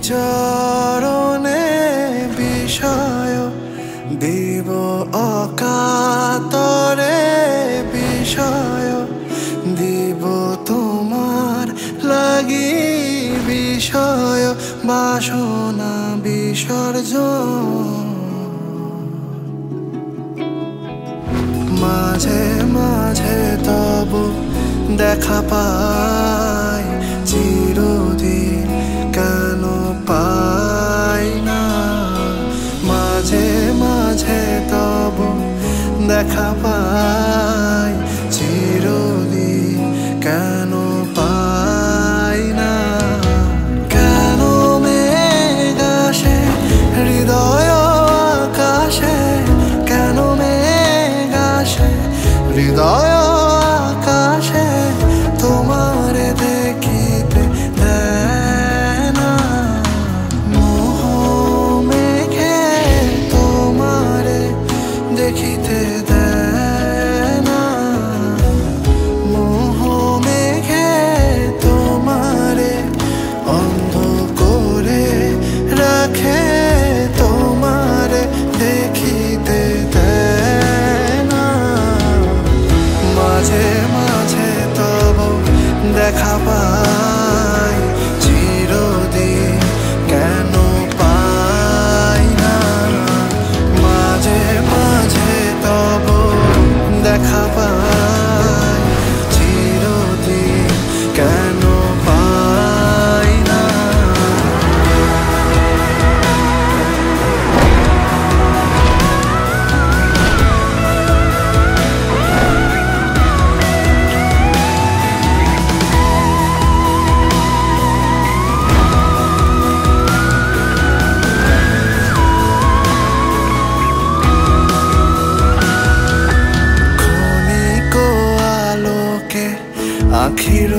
চরণে বিষয় দিব অকাতরে বিষয় দিব তোমার লাগি বিষয় বাসনা বিসর্জন মাঝে মাঝে তব দেখা পাই চিরদিন কেন পাই না মাঝে মাঝে তব দেখা পাই চিরদিন কেন পাই না কেন মেঘ আসে হৃদয় আকাশে কেন মেঘ আসে হৃদয় আকাশে তোমারে দেখিতে দেয় না মোহ মেঘে তোমারে দেখিতে দেয় না মোহ মেঘে তোমারে অন্ধ করে রাখে তোমারে দেখিতে দেয় না মাঝে মাঝে তব দেখা পাই চিরদিন কেন পাই না মাঝে মাঝে তব দেখা পাই চিরদিন কেন পাই না আখির